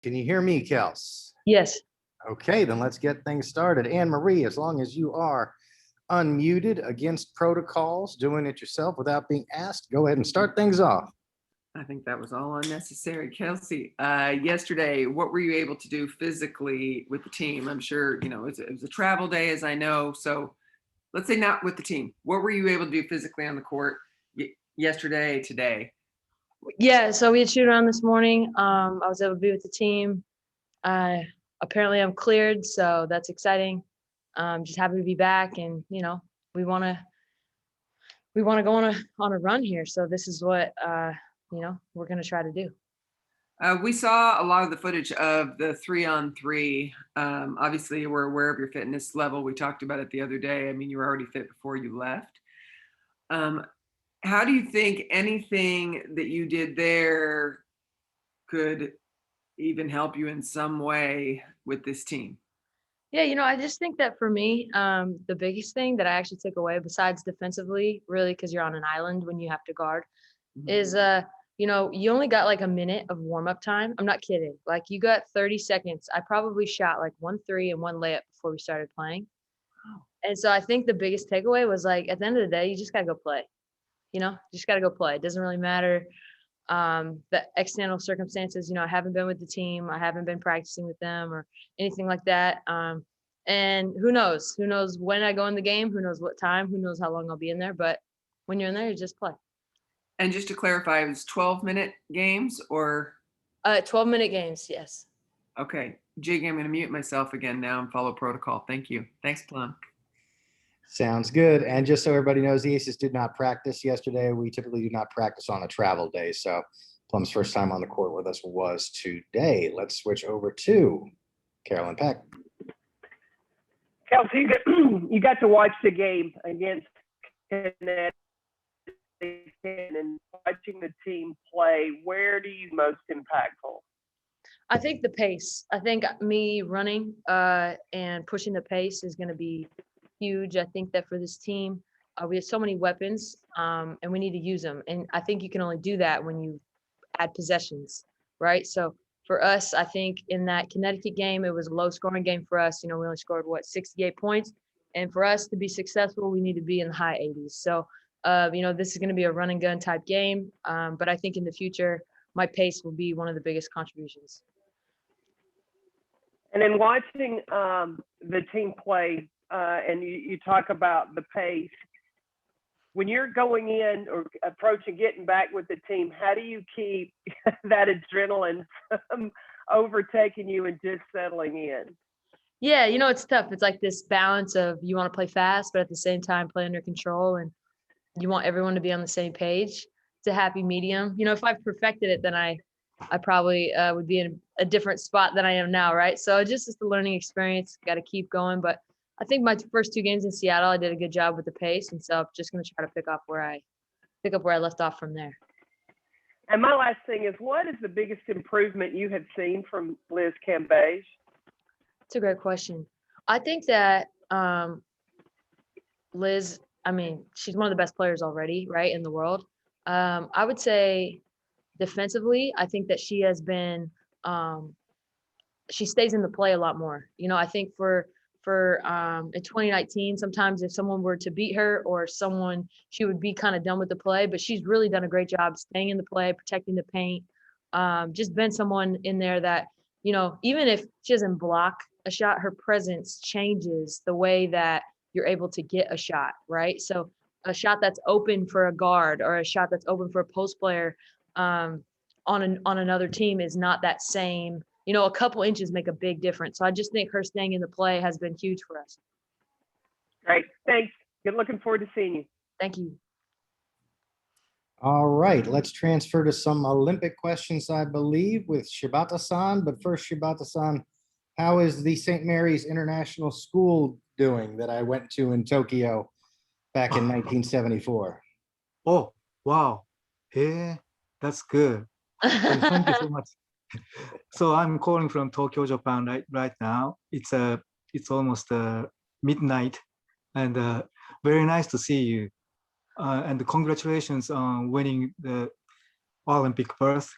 Can you hear me, Kels? Yes. Okay, then let's get things started. Anne Marie, as long as you are unmuted against protocols, doing it yourself without being asked, go ahead and start things off. I think that was all unnecessary. Kelsey, yesterday, what were you able to do physically with the team? I'm sure, it was a travel day, as I know. So let's say not with the team. What were you able to do physically on the court yesterday, today? Yeah, so we had shoot around this morning. I was able to be with the team. Apparently I'm cleared, so that's exciting. Just happy to be back, and we want to go on a run here. So this is what we're gonna try to do. We saw a lot of the footage of the 3-on-3. Obviously, we're aware of your fitness level. We talked about it the other day. I mean, you were already fit before you left. How do you think anything that you did there could even help you in some way with this team? Yeah, I just think that for me, the biggest thing that I actually took away, besides defensively, really, because you're on an island when you have to guard, is you only got like a minute of warm-up time. I'm not kidding. Like, you got 30 seconds. I probably shot like 1 3 and 1 layup before we started playing. Wow. And so I think the biggest takeaway was, like, at the end of the day, you just gotta go play. Just gotta go play. It doesn't really matter the external circumstances. I haven't been with the team. I haven't been practicing with them or anything like that. And who knows when I go in the game, who knows what time, who knows how long I'll be in there. But when you're in there, you just play. And just to clarify, it was 12-minute games or? 12-minute games, yes. Okay. Jake, I'm going to mute myself again now and follow protocol. Thank you. Thanks, Plum. Sounds good. And just so everybody knows, the Aces did not practice yesterday. We typically do not practice on a travel day. So Plum's first time on the court with us was today. Let's switch over to Carolyn Peck. Kelsey, you got to watch the game against Connecticut and watching the team play. Where do you most impactful? I think the pace. I think me running and pushing the pace is going to be huge. I think that for this team, we have so many weapons, and we need to use them. And I think you can only do that when you add possessions, right? So for us, I think in that Connecticut game, it was a low-scoring game for us. We only scored, 68 points? And for us to be successful, we need to be in the high 80s. So, this is going to be a run-and-gun type game. But I think in the future, my pace will be one of the biggest contributions. And then watching the team play, and you talk about the pace, when you're going in or approaching getting back with the team, how do you keep that adrenaline from overtaking you and just settling in? Yeah, it's tough. It's like this balance of you want to play fast, but at the same time play under control, and you want everyone to be on the same page. It's a happy medium. If I've perfected it, then I probably would be in a different spot than I am now, right? So it's the learning experience. Got to keep going. But I think my first 2 games in Seattle, I did a good job with the pace, and so I'm just going to try to pick up where I left off from there. And my last thing is, what is the biggest improvement you have seen from Liz Cambage? It's a great question. I think that Liz, she's one of the best players already, right, in the world. I would say defensively, I think that she has been she stays in the play a lot more. I think for in 2019, sometimes if someone were to beat her or she would be kind of done with the play, but she's really done a great job staying in the play, protecting the paint, just been someone in there that, even if she doesn't block a shot, her presence changes the way that you're able to get a shot, right? So a shot that's open for a guard or a shot that's open for a post player on another team is not that same. A couple inches make a big difference. So I just think her staying in the play has been huge for us. Great. Thanks. Good looking forward to seeing you. Thank you. All right, let's transfer to some Olympic questions, I believe, with Shibata-san. But first, Shibata-san, how is the St. Mary's International School doing that I went to in Tokyo back in 1974? Oh, wow. Hey, that's good. Thank you so much. So I'm calling from Tokyo, Japan right now. It's almost midnight, and very nice to see you. And congratulations on winning the Olympic berth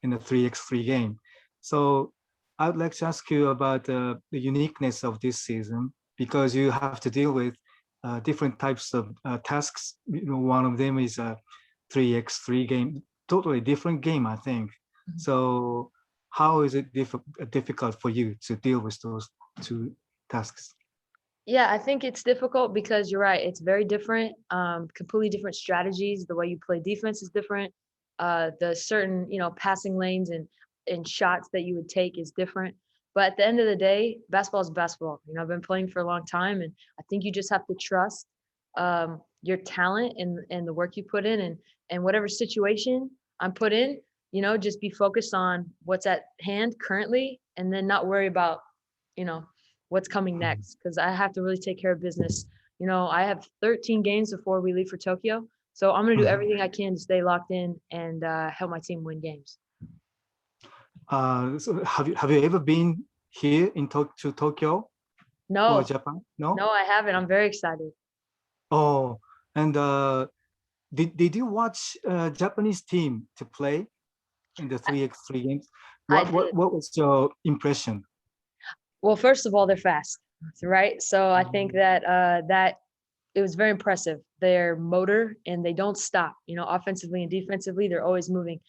in the 3x3 game. So I would like to ask you about the uniqueness of this season because you have to deal with different types of tasks. One of them is a 3x3 game, totally different game, I think. So how is it difficult for you to deal with those two tasks? Yeah, I think it's difficult because you're right. It's very different, completely different strategies. The way you play defense is different. The certain, passing lanes and shots that you would take is different. But at the end of the day, basketball is basketball. I've been playing for a long time, and I think you just have to trust your talent and the work you put in, and whatever situation I'm put in, just be focused on what's at hand currently, and then not worry about, you know, what's coming next, because I have to really take care of business. I have 13 games before we leave for Tokyo, so I'm going to do everything I can to stay locked in and help my team win games. So have you ever been here to Tokyo or No, Japan? No? no, I haven't. I'm very excited. Oh, and did you watch Japanese team to play in the 3x3 games? I What was your impression? Well, first of all, they're fast, right? So I think that it was very impressive. Their motor, and they don't stop. Offensively and defensively, they're always moving.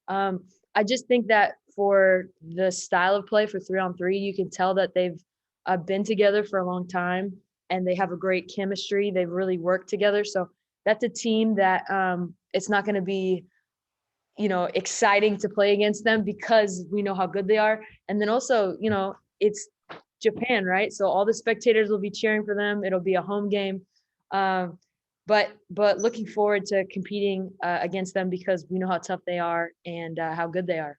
I just think that for the style of play for 3-on-3, you can tell that they've been together for a long time, and they have a great chemistry. They've really worked together. So that's a team that it's not going to be, exciting to play against them because we know how good they are. And then also, it's Japan, right? So all the spectators will be cheering for them. It'll be a home game. But looking forward to competing against them because we know how tough they are and how good they are.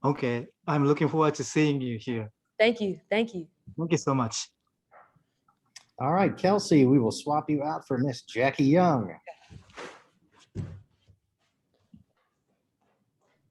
Okay, I'm looking forward to seeing you here. Thank you. Thank you. Thank you so much. All right, Kelsey, we will swap you out for Miss Jackie Young.